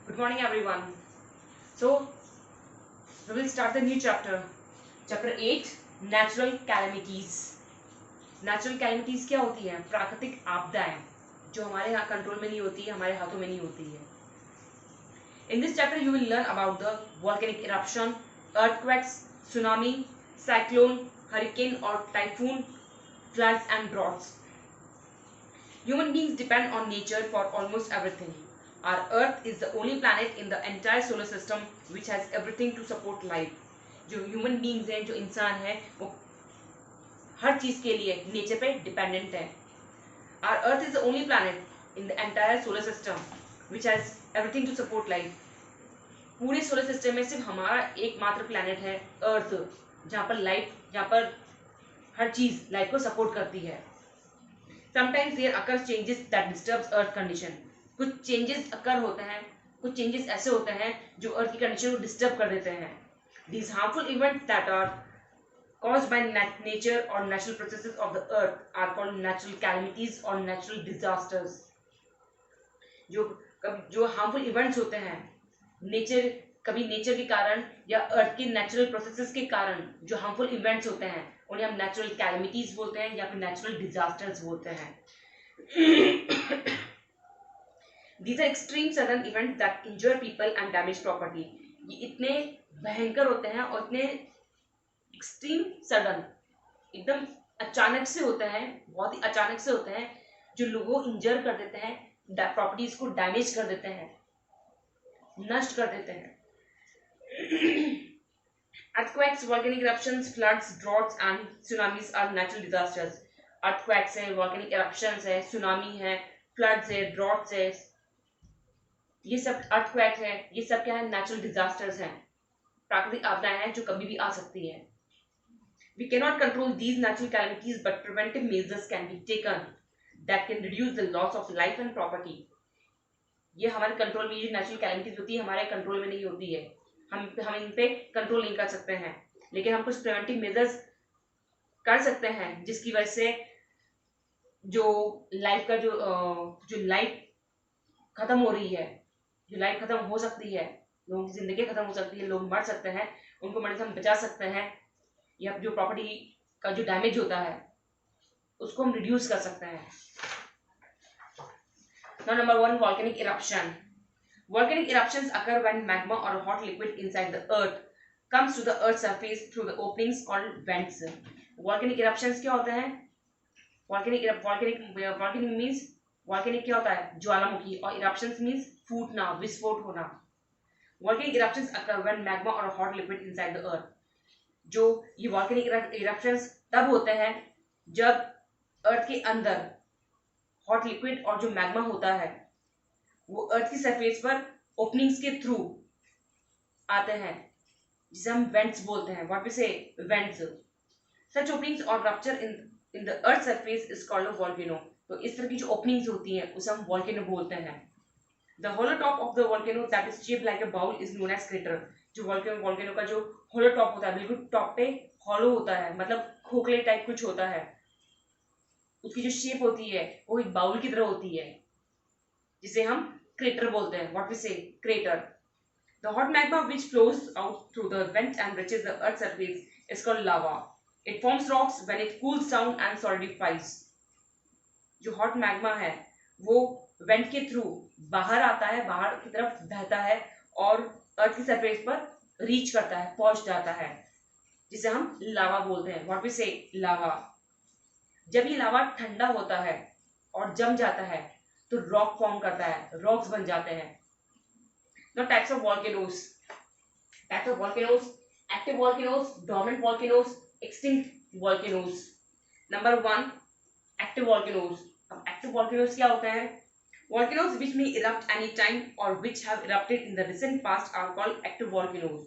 Good morning, everyone. So, we will start the new chapter. Chapter 8 Natural Calamities. Natural calamities क्या होती है? प्राकृतिक आपदाएं जो हमारे यहाँ कंट्रोल में नहीं होती है, हमारे हाथों में नहीं होती है. In this chapter, you will learn about the volcanic eruption, earthquakes, tsunami, cyclone, hurricane or typhoon, floods and droughts. Human beings depend on nature for almost everything. Our Earth is the only planet in the entire solar system which has everything to support life. जो human beings हैं, जो इंसान है, वो हर चीज के लिए nature पे डिपेंडेंट है. Our Earth is the only planet in the entire solar system which has everything to support life. पूरे सोलर सिस्टम में सिर्फ हमारा एकमात्र प्लैनेट है अर्थ, जहाँ पर हर चीज लाइफ को सपोर्ट करती है. Sometimes there occurs changes that disturbs earth condition. कुछ चेंजेस अकर होते हैं, कुछ चेंजेस ऐसे होते हैं जो अर्थ की कंडीशन को डिस्टर्ब कर देते हैं. These harmful events that are caused by nature or natural processes of the earth are called natural calamities or natural disasters. जो हार्मफुल इवेंट्स होते हैं कभी नेचर के कारण या अर्थ के नेचुरल प्रोसेसेस के कारण जो हार्मफुल इवेंट्स होते हैं उन्हें हम नेचुरल कैलेमिटीज बोलते हैं या फिर नेचुरल डिजास्टर्स बोलते हैं. These are extreme sudden events that injure people and damage property. ये इतने भयंकर होते हैं और इतने एक्सट्रीम सडन, एकदम अचानक से होते हैं, बहुत ही अचानक से होते हैं, जो लोगों को इंजर कर देते हैं, प्रॉपर्टीज को डैमेज कर देते हैं, नष्ट कर देते हैं. Earthquakes, volcanic eruptions, floods, droughts and tsunamis are natural disasters. Earthquakes है, volcanic eruptions है, tsunami है, floods है, droughts है, ये सब earthquake है, ये सब क्या है? Natural disasters हैं, प्राकृतिक आपदाएं हैं जो कभी भी आ सकती है. We cannot control these natural calamities, but preventive measures can be taken that can reduce the loss of life and property. ये हमारे कंट्रोल में, ये नेचुरल कैलेमिटीज होती है हमारे कंट्रोल में नहीं होती है, हम इन पे कंट्रोल नहीं कर सकते हैं, लेकिन हम कुछ प्रिवेंटिव मेजर्स कर सकते हैं जिसकी वजह से जो लाइफ का जो लाइफ खत्म हो रही है, जो लाइफ खत्म हो सकती है, लोगों की जिंदगी खत्म हो सकती है, लोग मर सकते हैं, उनको मरने से हम बचा सकते हैं, या जो प्रॉपर्टी का जो डैमेज होता है उसको हम रिड्यूस कर सकते हैं. Now, number 1, volcanic eruption. Volcanic eruptions occur when magma or hot liquid inside the earth comes to the earth's surface through the openings called vents. Volcanic eruptions क्या होते हैं? Volcanic means volcanic क्या होता है? ज्वालामुखी, और eruptions means फूटना, विस्फोट होना. Volcanic eruptions occur when magma or hot liquid inside the earth. जो ये volcanic eruptions तब होते हैं जब अर्थ के अंदर हॉट लिक्विड और जो मैग्मा होता है वो अर्थ की सरफेस पर ओपनिंग्स के थ्रू आते हैं, जिसे हम वेंट्स बोलते हैं. व्हाट वी से? वेंट्स. सच ओपनिंग्स और rupture in the earth surface is called a volcano. तो इस तरह की जो ओपनिंग्स होती हैं उसे हम वोल्केनो बोलते हैं. The hollow top of the volcano that is shaped like a bowl is known as crater. जो वोल्केनो का जो होलो टॉप होता है, बिल्कुल टॉप पे हॉलो होता है, मतलब खोखले टाइप कुछ होता है, उसकी जो शेप होती है वो एक बाउल की तरह होती है, जिसे हम क्रेटर बोलते हैं. What we say? Crater. The hot magma which flows out through the vent and reaches the earth surface is called lava. It forms rocks when it cools down and solidifies. जो hot magma है वो went के through बाहर आता है, बाहर की तरफ बहता है और अर्थ की सरफेस पर रीच करता है, पहुंच जाता है, जिसे हम लावा बोलते हैं. व्हाट वी से? लावा. जब ये लावा ठंडा होता है और जम जाता है तो रॉक फॉर्म करता है, रॉक्स बन जाते हैं. Now, types of volcanoes. Types of volcanoes: active volcanoes, dormant volcanoes, extinct volcanoes. Number 1, active volcanoes. अब active volcanoes क्या होते हैं? Volcanoes which may erupt any time or which have erupted in the recent past are called active volcanoes.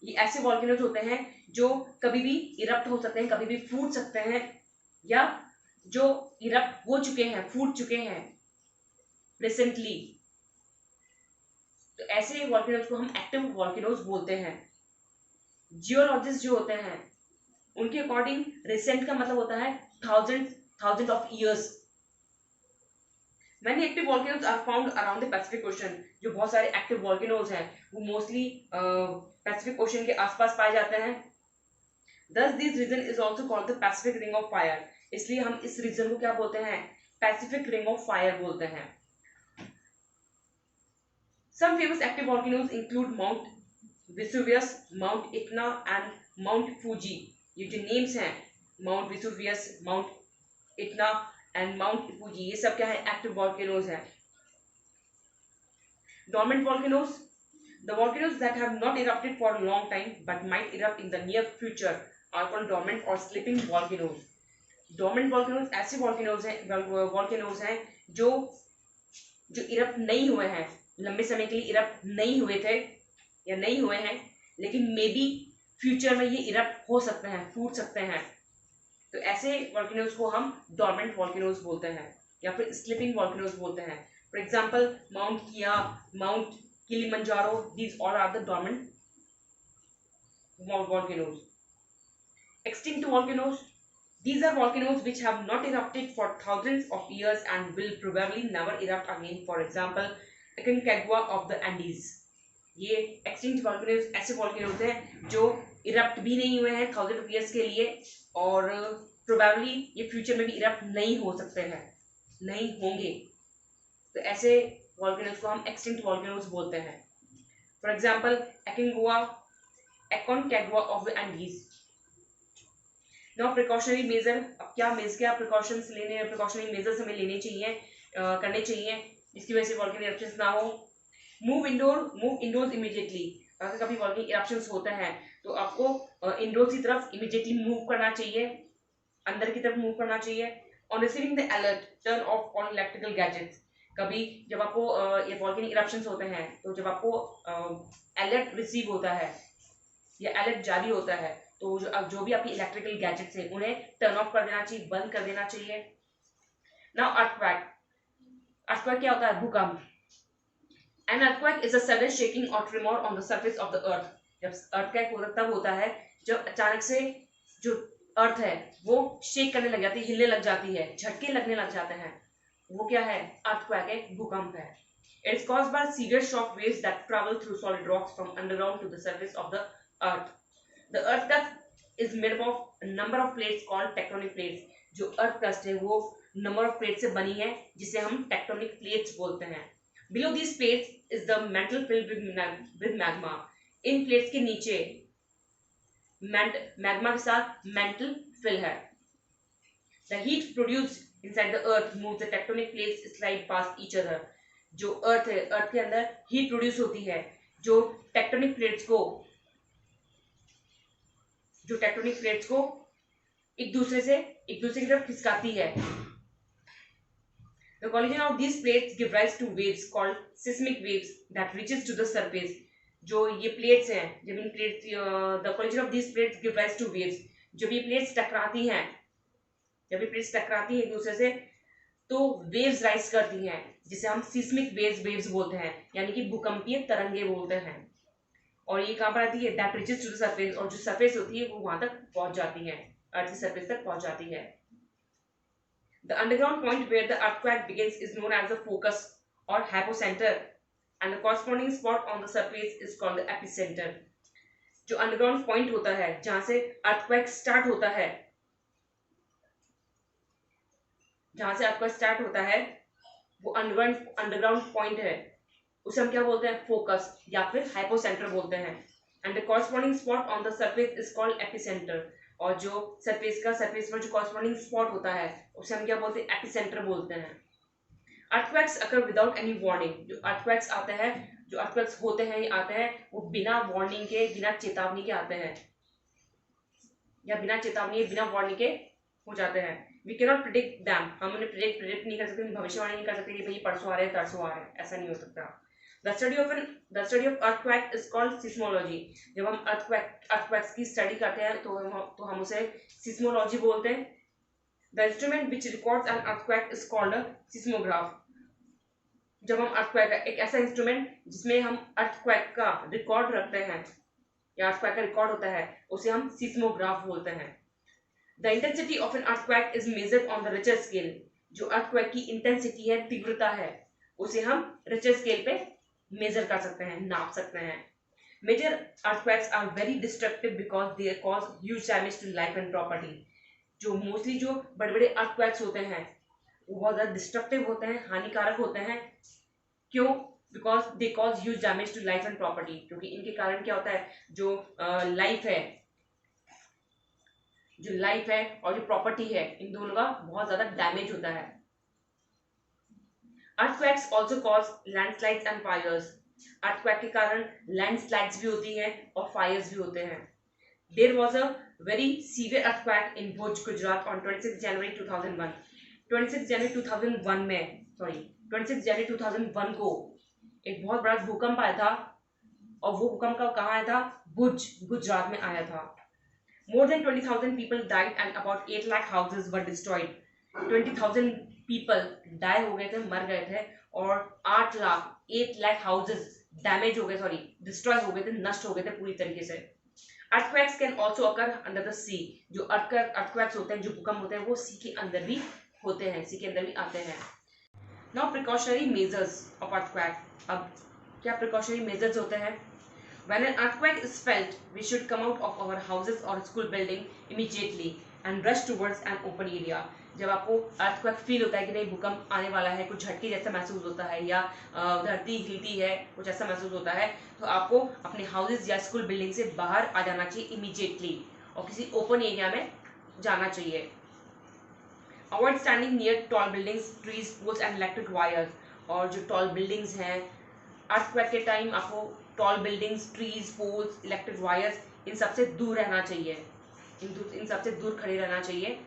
ये ऐसे volcanoes होते हैं जो कभी भी erupt हो सकते हैं, कभी भी फूट सकते हैं, या जो इरप्ट हो चुके हैं, फूट चुके हैं रिसेंटली. तो ऐसे वॉल्केनोज को हम एक्टिव वॉल्केनोज बोलते हैं. जियोलॉजिस्ट जो होते हैं उनके अकॉर्डिंग रिसेंट का मतलब होता है thousand of years. Many active volcanoes are found around the Pacific Ocean. जो बहुत सारे एक्टिव वॉल्केनोज हैं वो मोस्टली पैसिफिक ओशन के आसपास पाए जाते हैं. Thus this region is also called the Pacific Ring of Fire. इसलिए हम इस रीजन को क्या बोलते हैं? पैसिफिक रिंग ऑफ फायर बोलते हैं. Some famous active volcanoes include Mount Vesuvius, Mount Etna and Mount Fuji. ये जो नेम्स हैं Mount Vesuvius, Mount Etna and Mount Fuji, ये सब क्या है? एक्टिव वॉल्केनोज हैं. Dormant volcanoes, the volcanoes that have not erupted for a long time but might erupt in the near future are called dormant or sleeping volcanoes. Dormant volcanoes ऐसे volcanoes हैं जो erupt नहीं हुए हैं, लंबे समय के लिए इरप्ट नहीं हुए थे या नहीं हुए हैं, लेकिन मे बी फ्यूचर में ये इरप्ट हो सकते हैं, फूट सकते हैं. तो ऐसे वॉल्केनोज को हम डॉर्मेंट वॉल्केनोज बोलते हैं या फिर स्लीपिंग वॉल्केनोज बोलते हैं. फॉर एग्जाम्पल माउंट किया, mount Kilimanjaro, these all are the dormant volcanoes. Extinct volcanoes, these are volcanoes which have not erupted for thousands of years and will probably never erupt again. For example, Aconcagua of the Andes. ये extinct volcanoes ऐसे volcanoes हैं जो erupt भी नहीं हुए हैं thousand of years के लिए और प्रोबेबली ये फ्यूचर में भी इरप्ट नहीं हो सकते हैं, नहीं होंगे. तो ऐसे वॉल्केनोज को हम एक्सटिंक्ट वॉल्केनोज बोलते हैं. For example Aconcagua of the Andes. Now precautionary major. अब क्या प्रिकॉशंस लेने, प्रिकॉशनरी मेजर्स हमें लेने चाहिए, करने चाहिए जिसकी वजह से वॉल्केनिक इरप्शंस ना हो. Move indoors immediately. अगर कभी वॉल्केनिक इरप्शंस होते हैं तो आपको इंडोर्स की तरफ इमीडिएटली मूव करना चाहिए, अंदर की तरफ मूव करना चाहिए. On receiving the alert, turn off all electrical gadgets. कभी जब आपको ये वॉल्केनिक इरप्शंस होते हैं तो जब आपको अलर्ट रिसीव होता है या अलर्ट जारी होता है तो जो भी आपकी इलेक्ट्रिकल गैजेट्स हैं उन्हें टर्न ऑफ कर देना चाहिए, बंद कर देना चाहिए. नाउ अर्थक्वेक क्या होता है? भूकंप. An earthquake is a sudden shaking or tremor on the surface of the earth. जब earthquake तब होता है जब अचानक से जो अर्थ है वो शेक करने लग जाती है, हिलने लग जाती है, झटके लगने लग जाते हैं. वो क्या है? earthquake है, भूकंप है. It is caused by severe shock waves that travel through solid rocks from underground to the surface of the earth. The earth crust is made up of a number of plates called tectonic plates. जो earth crust है वो number of plates से बनी है जिसे हम tectonic plates बोलते हैं. Below these plates is the mantle filled with magma. In plates के नीचे मैग्मा के साथ mantle fill है. The heat produced inside the earth moves the tectonic plates slide past each other. जो अर्थ है, अर्थ के अंदर हीट प्रोड्यूस होती है जो टेक्टोनिक प्लेट्स को एक दूसरे की तरफ खिसकाती है. The collision of these plates give rise to waves called seismic waves that reaches to the surface. जो ये प्लेट्स हैं, जब इन plates the collision of these plates give rise to waves. जब ये प्लेट्स टकराती हैं एक दूसरे से तो वेव्स राइज करती हैं जिसे हम सीस्मिक वेव्स बोलते हैं, यानी कि भूकंपीय तरंगे बोलते हैं. और ये कहाँ पर आती है? That reaches to the surface. और जो सरफेस होती है वो वहां तक पहुंच जाती है, अर्थ की सरफेस तक पहुंच जाती है. The underground point where the earthquake begins is known as the focus or hypocenter, and the corresponding spot on the surface is called the epicenter. जो underground point होता है जहां से earthquake स्टार्ट होता है, वो अंडरग्राउंड पॉइंट है, उसे हम क्या बोलते हैं? फोकस या फिर हाइपोसेंटर बोलते हैं. And the corresponding spot on the surface is called epicentre. और जो सरफेस पर जो कॉरस्पॉन्डिंग स्पॉट होता है उसे हम क्या बोलते हैं? एपिसेंटर बोलते हैं. अर्थक्वेक्स अकर विदाउट एनी वार्निंग. जो अर्थक्वेक्स होते हैं वो बिना वार्निंग के, बिना चेतावनी के आते हैं, या बिना वार्निंग के हो जाते हैं. We cannot predict them. हम उन्हें predict नहीं कर सकते, भविष्यवाणी नहीं कर सकते कि भाई परसों आ रहे हैं, तरसों आ रहे हैं, ऐसा नहीं हो सकता. The study of earthquake is called seismology. जब हम earthquakes की स्टडी करते हैं तो हम उसे seismology बोलते हैं. The instrument which records an earthquake is called a seismograph. जब हम earthquake एक ऐसा इंस्ट्रूमेंट जिसमें हम earthquake का रिकॉर्ड रखते हैं या earthquake का रिकॉर्ड होता है उसे हम seismograph बोलते हैं. The intensity of an earthquake is measured on the Richter scale. जो अर्थक्वेक की इंटेंसिटी है, तीव्रता है, उसे हम रिक्टर स्केल पे मेजर कर सकते हैं, नाप सकते हैं। Major earthquakes are very destructive because they cause huge damage to life and property. जो मोस्टली जो बड़े बड़े अर्थक्वेक्स होते हैं वो बहुत ज़्यादा डिस्ट्रक्टिव होते हैं, हानिकारक होते हैं। क्यों? Because they cause huge damage to life and property, क्योंकि इनके कारण क्या होता है, जो लाइफ है और जो प्रॉपर्टी है, इन दोनों का बहुत ज्यादा डैमेज होता है। Earthquakes also cause landslides and fires. Earthquake के कारण लैंडस्लाइड्स भी होती है और फायर्स भी होते हैं। There was a very severe earthquake in Bhuj, Gujarat on 26 जनवरी 2001। 26 जनवरी 2001 को एक बहुत बड़ा भूकंप आया था, और वो भूकंप कहाँ आया था? भुज, गुजरात में आया था। More than 20,000 people died and about 8 lakh houses were destroyed. 20,000 people die हो गए थे, मर गए थे, और 8 लाख houses डैमेज हो गए, सॉरी डिस्ट्रॉय हो गए थे, नष्ट हो गए थे पूरी तरीके से। Earthquakes can also occur under the sea. जो अर्थक्वेक्स होते हैं, जो भूकंप होते हैं, वो सी के अंदर भी होते हैं, सी के अंदर भी आते हैं। Now precautionary measures of earthquake. अब क्या प्रिकॉशनरी मेजर्स होते हैं? When an earthquake is felt, we should come out of our houses or school building immediately and rush towards an open area. जब आपको अर्थक्वेक फील होता है कि नहीं भूकंप आने वाला है, कुछ झटके जैसा महसूस होता है, या धरती हिलती है, कुछ ऐसा महसूस होता है, तो आपको अपने हाउसेज या स्कूल बिल्डिंग से बाहर आ जाना चाहिए इमीडिएटली, और किसी ओपन एरिया में जाना चाहिए। Avoid standing near tall buildings, trees, poles and electric wires. और जो टॉल बिल्डिंग्स हैं, अर्थक्वेक के टाइम आपको tall buildings, trees, poles, electric wires, इन सबसे दूर रहना चाहिए, इन सबसे दूर खड़े रहना चाहिए।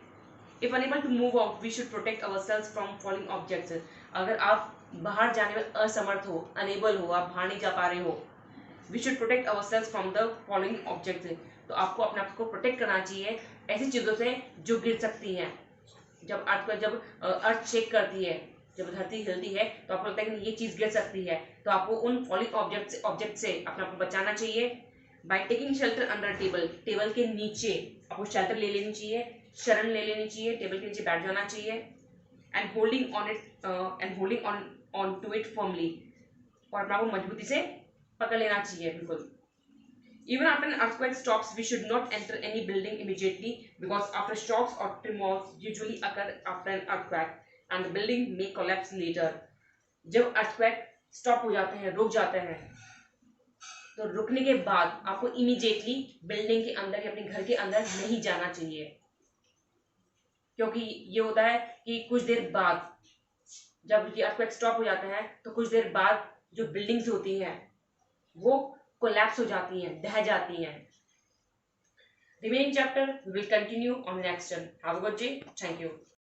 If unable to move out, we should protect ourselves from falling objects. अगर आप बाहर जाने में असमर्थ हो, अनेबल हो, आप बाहर नहीं जा पा रहे हो, we should protect ourselves from the falling objects. तो आपको अपने आप को प्रोटेक्ट करना चाहिए ऐसी चीज़ों से जो गिर सकती हैं। जब अर्थ शेक करती है, जब धरती हिलती है, तो आपको लगता है कि ये चीज गिर सकती है, तो आपको उन फॉलिंग ऑब्जेक्ट से अपने आप को बचाना चाहिए। By taking shelter under table, table के नीचे आपको शेल्टर ले लेनी चाहिए, शरण ले लेनी चाहिए, टेबल के नीचे बैठ जाना चाहिए। And holding on to it firmly, और अपने आप को मजबूती से पकड़ लेना चाहिए बिल्कुल। Even after an earthquake stops, we should not enter any building immediately because aftershocks or tremors usually occur after an earthquake and the building may collapse later. जब earthquake stop हो जाते हैं, रुक जाते हैं, तो रुकने के बाद आपको immediately बिल्डिंग के अंदर या अपने घर के अंदर नहीं जाना चाहिए, क्योंकि ये होता है कि कुछ देर बाद जब ये earthquake stop हो जाते हैं, तो कुछ देर बाद जो बिल्डिंग्स होती हैं वो कोलैप्स हो जाती हैं, ढह जाती हैं। Remaining chapter we will continue on the next one. Have a good day. Thank you.